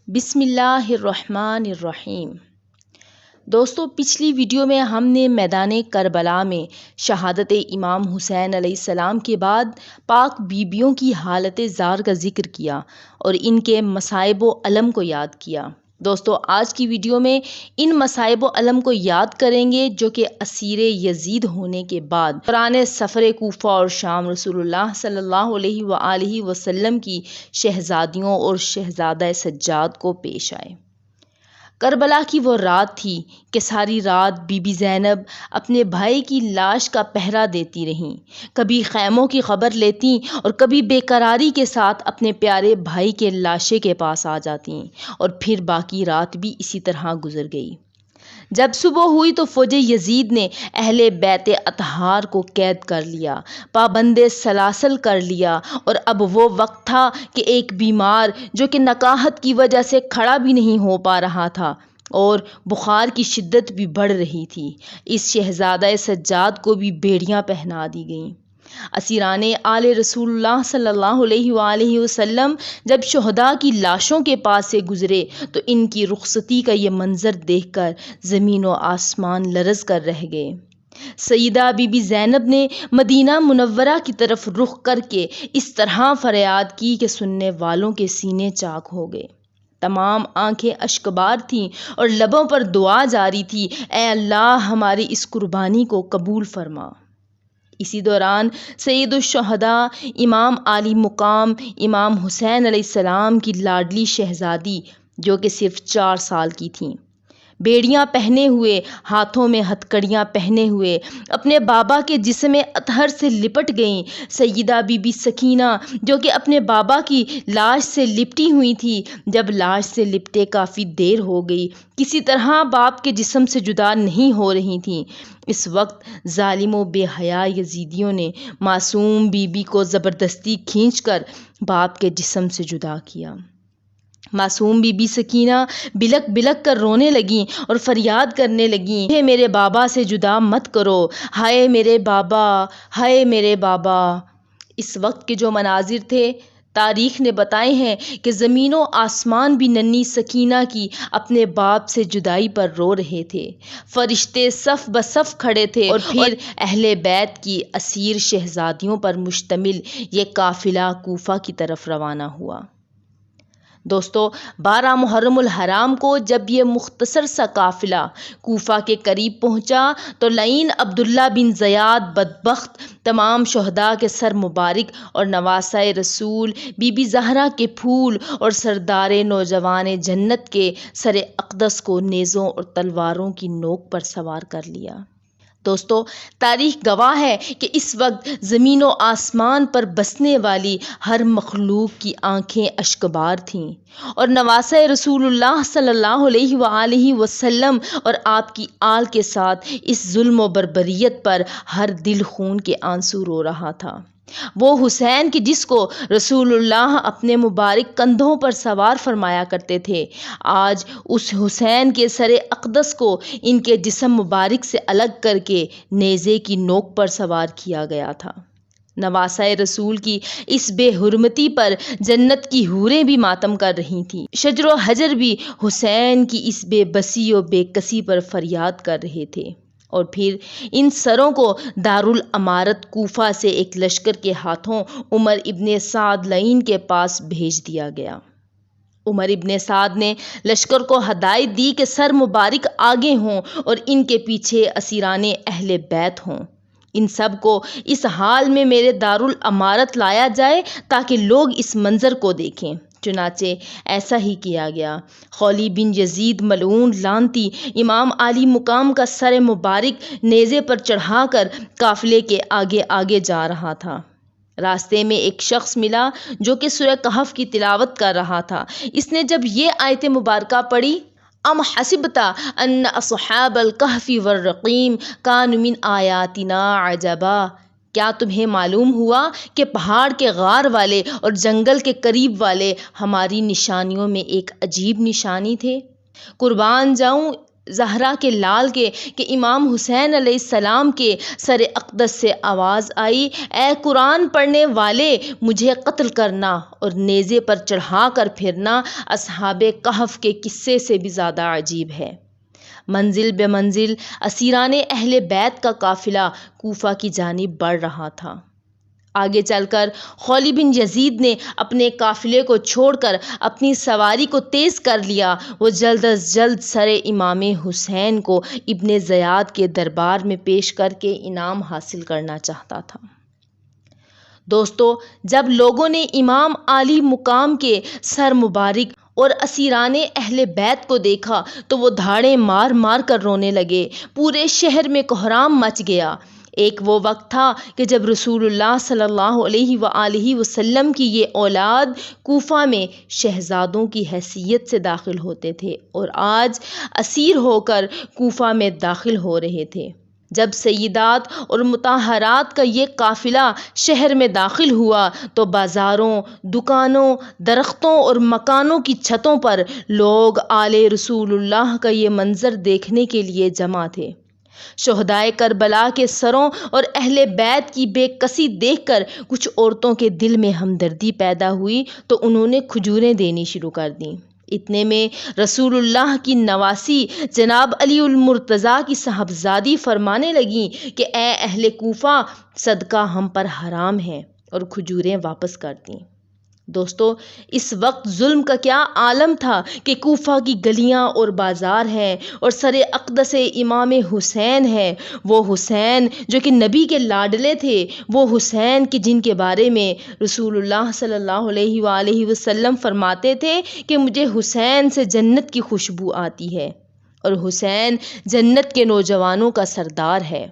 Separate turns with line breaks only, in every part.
بسم اللہ الرحمن الرحیم۔ دوستو، پچھلی ویڈیو میں ہم نے میدان کربلا میں شہادت امام حسین علیہ السلام کے بعد پاک بیبیوں کی حالت زار کا ذکر کیا اور ان کے مصائب و الم کو یاد کیا۔ دوستو، آج کی ویڈیو میں ان مصائب و الم کو یاد کریں گے جو کہ اسیر یزید ہونے کے بعد دوران سفر کوفہ اور شام رسول اللہ صلی اللہ علیہ وآلہ وسلم کی شہزادیوں اور شہزادہ سجاد کو پیش آئے۔ کربلا کی وہ رات تھی کہ ساری رات بی بی زینب اپنے بھائی کی لاش کا پہرا دیتی رہیں، کبھی خیموں کی خبر لیتی اور کبھی بے قراری کے ساتھ اپنے پیارے بھائی کے لاشے کے پاس آ جاتی اور پھر باقی رات بھی اسی طرح گزر گئی۔ جب صبح ہوئی تو فوج یزید نے اہل بیت اطہار کو قید کر لیا، پابند سلاسل کر لیا، اور اب وہ وقت تھا کہ ایک بیمار جو کہ نقاہت کی وجہ سے کھڑا بھی نہیں ہو پا رہا تھا اور بخار کی شدت بھی بڑھ رہی تھی، اس شہزادہ سجاد کو بھی بیڑیاں پہنا دی گئیں۔ اسیران آل رسول اللہ صلی اللہ علیہ وآلہ وسلم جب شہداء کی لاشوں کے پاس سے گزرے تو ان کی رخصتی کا یہ منظر دیکھ کر زمین و آسمان لرز کر رہ گئے۔ سیدہ بی بی زینب نے مدینہ منورہ کی طرف رخ کر کے اس طرح فریاد کی کہ سننے والوں کے سینے چاک ہو گئے۔ تمام آنکھیں اشکبار تھیں اور لبوں پر دعا جاری تھی، اے اللہ ہماری اس قربانی کو قبول فرما۔ اسی دوران سید الشہداء امام عالی مقام امام حسین علیہ السلام کی لاڈلی شہزادی جو کہ صرف 4 سال کی تھیں، بیڑیاں پہنے ہوئے، ہاتھوں میں ہتھکڑیاں پہنے ہوئے اپنے بابا کے جسم اطہر سے لپٹ گئیں۔ سیدہ بی بی سکینہ جو کہ اپنے بابا کی لاش سے لپٹی ہوئی تھی، جب لاش سے لپٹے کافی دیر ہو گئی، کسی طرح باپ کے جسم سے جدا نہیں ہو رہی تھیں، اس وقت ظالم و بے حیا یزیدیوں نے معصوم بی بی کو زبردستی کھینچ کر باپ کے جسم سے جدا کیا۔ معصوم بی بی سکینہ بلک بلک کر رونے لگیں اور فریاد کرنے لگیں، مجھے میرے بابا سے جدا مت کرو، ہائے میرے بابا، ہائے میرے بابا۔ اس وقت کے جو مناظر تھے تاریخ نے بتائے ہیں کہ زمین و آسمان بھی ننھی سکینہ کی اپنے باپ سے جدائی پر رو رہے تھے، فرشتے صف بصف کھڑے تھے اور پھر اہل بیت کی اسیر شہزادیوں پر مشتمل یہ قافلہ کوفہ کی طرف روانہ ہوا۔ دوستو، 12 محرم الحرام کو جب یہ مختصر سا قافلہ کوفہ کے قریب پہنچا تو لعین عبداللہ بن زیاد بدبخت تمام شہداء کے سر مبارک اور نواسہ رسول بی بی زہرا کے پھول اور سردار نوجوان جنت کے سر اقدس کو نیزوں اور تلواروں کی نوک پر سوار کر لیا۔ دوستو، تاریخ گواہ ہے کہ اس وقت زمین و آسمان پر بسنے والی ہر مخلوق کی آنکھیں اشکبار تھیں اور نواسہ رسول اللہ صلی اللہ علیہ وآلہ وسلم اور آپ کی آل کے ساتھ اس ظلم و بربریت پر ہر دل خون کے آنسو رو رہا تھا۔ وہ حسین کہ جس کو رسول اللہ اپنے مبارک کندھوں پر سوار فرمایا کرتے تھے، آج اس حسین کے سر اقدس کو ان کے جسم مبارک سے الگ کر کے نیزے کی نوک پر سوار کیا گیا تھا۔ نواسہ رسول کی اس بے حرمتی پر جنت کی حوریں بھی ماتم کر رہی تھیں، شجر و حجر بھی حسین کی اس بے بسی و بے کسی پر فریاد کر رہے تھے۔ اور پھر ان سروں کو دارالامارت کوفہ سے ایک لشکر کے ہاتھوں عمر ابن سعد لعین کے پاس بھیج دیا گیا۔ عمر ابن سعد نے لشکر کو ہدایت دی کہ سر مبارک آگے ہوں اور ان کے پیچھے اسیران اہل بیت ہوں، ان سب کو اس حال میں میرے دارالامارت لایا جائے تاکہ لوگ اس منظر کو دیکھیں۔ چنانچہ ایسا ہی کیا گیا۔ خولی بن یزید ملعون لعنتی امام عالی مقام کا سر مبارک نیزے پر چڑھا کر قافلے کے آگے آگے جا رہا تھا۔ راستے میں ایک شخص ملا جو کہ سورہ کہف کی تلاوت کر رہا تھا۔ اس نے جب یہ آیت مبارکہ پڑھی، ام حسبت ان اصحاب الکہف والرقیم کانوا من آیاتنا عجبا، کیا تمہیں معلوم ہوا کہ پہاڑ کے غار والے اور جنگل کے قریب والے ہماری نشانیوں میں ایک عجیب نشانی تھے؟ قربان جاؤں زہرا کے لال کے کہ امام حسین علیہ السلام کے سر اقدس سے آواز آئی، اے قرآن پڑھنے والے، مجھے قتل کرنا اور نیزے پر چڑھا کر پھرنا اصحاب کہف کے قصے سے بھی زیادہ عجیب ہے۔ منزل بے منزل اسیران اہل بیت کا قافلہ کوفہ کی جانب بڑھ رہا تھا۔ آگے چل کر خولی بن یزید نے اپنے قافلے کو چھوڑ کر اپنی سواری کو تیز کر لیا۔ وہ جلد از جلد سر امام حسین کو ابن زیاد کے دربار میں پیش کر کے انعام حاصل کرنا چاہتا تھا۔ دوستو، جب لوگوں نے امام عالی مقام کے سر مبارک اور اسیران اہل بیت کو دیکھا تو وہ دھاڑیں مار مار کر رونے لگے۔ پورے شہر میں کوہرام مچ گیا۔ ایک وہ وقت تھا کہ جب رسول اللہ صلی اللہ علیہ وآلہ وسلم کی یہ اولاد کوفہ میں شہزادوں کی حیثیت سے داخل ہوتے تھے اور آج اسیر ہو کر کوفہ میں داخل ہو رہے تھے۔ جب سیدات اور مطہرات کا یہ قافلہ شہر میں داخل ہوا تو بازاروں، دکانوں، درختوں اور مکانوں کی چھتوں پر لوگ آل رسول اللہ کا یہ منظر دیکھنے کے لیے جمع تھے۔ شہدائے کربلا کے سروں اور اہل بیت کی بے کسی دیکھ کر کچھ عورتوں کے دل میں ہمدردی پیدا ہوئی تو انہوں نے کھجوریں دینی شروع کر دیں۔ اتنے میں رسول اللہ کی نواسی جناب علی المرتضیٰ کی صاحبزادی فرمانے لگیں کہ اے اہل کوفہ، صدقہ ہم پر حرام ہے، اور کھجوریں واپس کر دیں۔ دوستو، اس وقت ظلم کا کیا عالم تھا کہ کوفہ کی گلیاں اور بازار ہیں اور سر اقدس امام حسین ہے، وہ حسین جو کہ نبی کے لاڈلے تھے، وہ حسین کہ جن کے بارے میں رسول اللہ صلی اللہ علیہ وآلہ وسلم فرماتے تھے کہ مجھے حسین سے جنت کی خوشبو آتی ہے اور حسین جنت کے نوجوانوں کا سردار ہے۔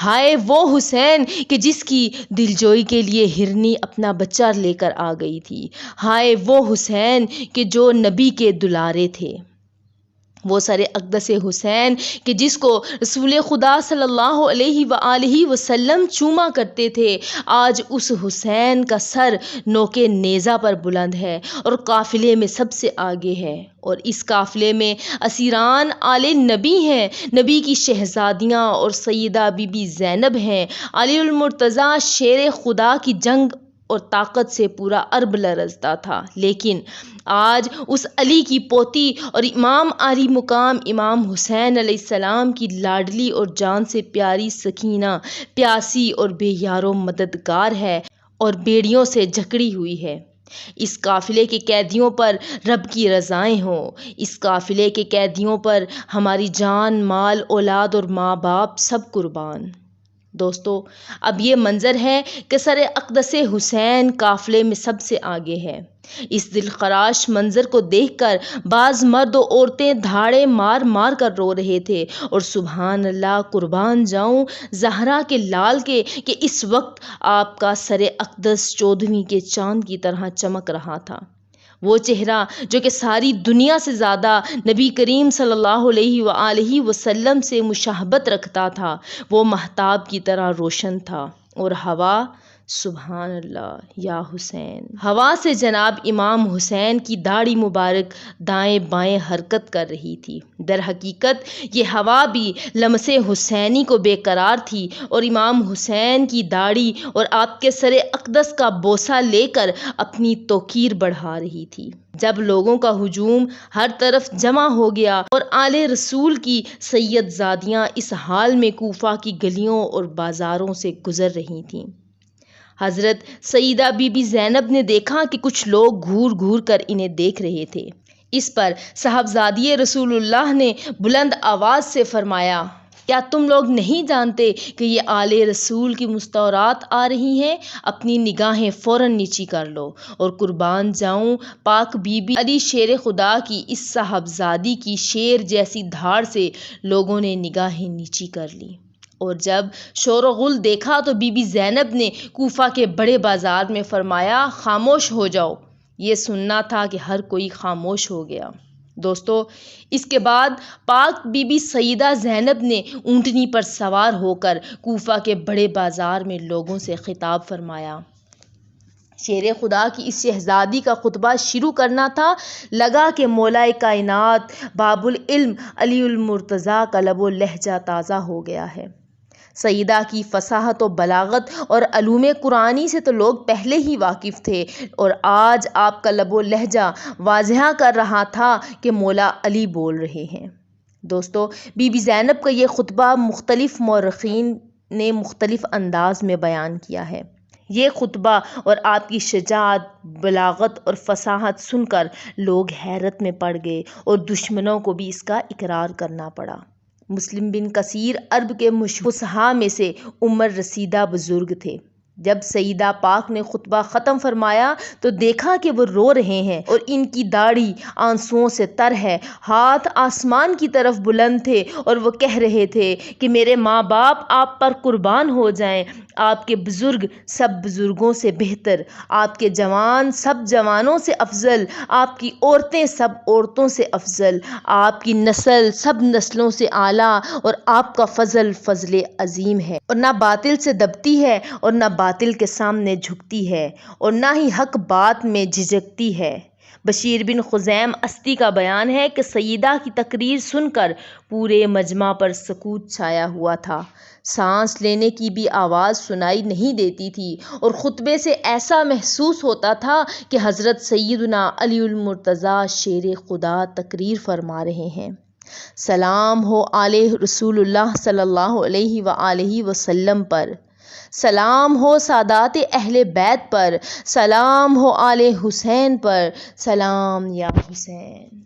ہائے وہ حسین کہ جس کی دلجوئی کے لیے ہرنی اپنا بچہ لے کر آ گئی تھی۔ ہائے وہ حسین کہ جو نبی کے دلارے تھے۔ وہ سر اقدس حسین کہ جس کو رسول خدا صلی اللہ علیہ وآلہ وسلم چوما کرتے تھے، آج اس حسین کا سر نوک نیزہ پر بلند ہے اور قافلے میں سب سے آگے ہے، اور اس قافلے میں اسیران آل نبی ہیں، نبی کی شہزادیاں اور سیدہ بی بی زینب ہیں۔ علی المرتضیٰ شیر خدا کی جنگ اور طاقت سے پورا عرب لرزتا تھا، لیکن آج اس علی کی پوتی اور امام عالی مقام امام حسین علیہ السلام کی لاڈلی اور جان سے پیاری سکینہ پیاسی اور بے یار و مددگار ہے اور بیڑیوں سے جکڑی ہوئی ہے۔ اس قافلے کے قیدیوں پر رب کی رضائیں ہوں، اس قافلے کے قیدیوں پر ہماری جان، مال، اولاد اور ماں باپ سب قربان۔ دوستو، اب یہ منظر ہے کہ سر اقدس حسین قافلے میں سب سے آگے ہے۔ اس دلخراش منظر کو دیکھ کر بعض مرد و عورتیں دھاڑے مار مار کر رو رہے تھے اور سبحان اللہ، قربان جاؤں زہرا کے لال کے کہ اس وقت آپ کا سر اقدس 14ویں کے چاند کی طرح چمک رہا تھا۔ وہ چہرہ جو کہ ساری دنیا سے زیادہ نبی کریم صلی اللہ علیہ وآلہ وسلم سے مشابہت رکھتا تھا، وہ مہتاب کی طرح روشن تھا، اور ہوا، سبحان اللہ یا حسین، ہوا سے جناب امام حسین کی داڑھی مبارک دائیں بائیں حرکت کر رہی تھی۔ در حقیقت یہ ہوا بھی لمس حسینی کو بے قرار تھی اور امام حسین کی داڑھی اور آپ کے سر اقدس کا بوسہ لے کر اپنی توقیر بڑھا رہی تھی۔ جب لوگوں کا ہجوم ہر طرف جمع ہو گیا اور آل رسول کی سید زادیاں اس حال میں کوفہ کی گلیوں اور بازاروں سے گزر رہی تھیں، حضرت سیدہ بی بی زینب نے دیکھا کہ کچھ لوگ گھور گھور کر انہیں دیکھ رہے تھے۔ اس پر صاحبزادی رسول اللہ نے بلند آواز سے فرمایا، کیا تم لوگ نہیں جانتے کہ یہ آل رسول کی مستورات آ رہی ہیں؟ اپنی نگاہیں فوراً نیچی کر لو، اور قربان جاؤں پاک بی بی علی شیر خدا کی اس صاحبزادی کی شیر جیسی دھاڑ سے لوگوں نے نگاہیں نیچی کر لی، اور جب شور و غل دیکھا تو بی بی زینب نے کوفہ کے بڑے بازار میں فرمایا، خاموش ہو جاؤ۔ یہ سننا تھا کہ ہر کوئی خاموش ہو گیا۔ دوستو، اس کے بعد پاک بی بی سیدہ زینب نے اونٹنی پر سوار ہو کر کوفہ کے بڑے بازار میں لوگوں سے خطاب فرمایا، شیر خدا کی اس شہزادی کا خطبہ شروع کرنا تھا، لگا کہ مولا کائنات باب العلم علی المرتضیٰ کا لب و لہجہ تازہ ہو گیا ہے۔ سیدہ کی فصاحت و بلاغت اور علوم قرآنی سے تو لوگ پہلے ہی واقف تھے، اور آج آپ کا لب و لہجہ واضح کر رہا تھا کہ مولا علی بول رہے ہیں۔ دوستو، بی بی زینب کا یہ خطبہ مختلف مورخین نے مختلف انداز میں بیان کیا ہے۔ یہ خطبہ اور آپ کی شجاعت، بلاغت اور فصاحت سن کر لوگ حیرت میں پڑ گئے، اور دشمنوں کو بھی اس کا اقرار کرنا پڑا۔ مسلم بن کثیر عرب کے مشہور فصحاء میں سے عمر رسیدہ بزرگ تھے۔ جب سیدہ پاک نے خطبہ ختم فرمایا تو دیکھا کہ وہ رو رہے ہیں اور ان کی داڑھی آنسوؤں سے تر ہے، ہاتھ آسمان کی طرف بلند تھے، اور وہ کہہ رہے تھے کہ میرے ماں باپ آپ پر قربان ہو جائیں، آپ کے بزرگ سب بزرگوں سے بہتر، آپ کے جوان سب جوانوں سے افضل، آپ کی عورتیں سب عورتوں سے افضل، آپ کی نسل سب نسلوں سے اعلیٰ، اور آپ کا فضل فضل عظیم ہے، اور نہ باطل سے دبتی ہے اور نہ باطل کے سامنے جھکتی ہے، اور نہ ہی حق بات میں جھجکتی ہے۔ بشیر بن خزیم اسدی کا بیان ہے کہ سیدہ کی تقریر سن کر پورے مجمع پر سکوت چھایا ہوا تھا، سانس لینے کی بھی آواز سنائی نہیں دیتی تھی، اور خطبے سے ایسا محسوس ہوتا تھا کہ حضرت سیدنا علی المرتضیٰ شیر خدا تقریر فرما رہے ہیں۔ سلام ہو آل رسول اللہ صلی اللہ علیہ وآلہ وسلم پر، سلام ہو سادات اہل بیت پر، سلام ہو آل حسین پر، سلام یا حسین۔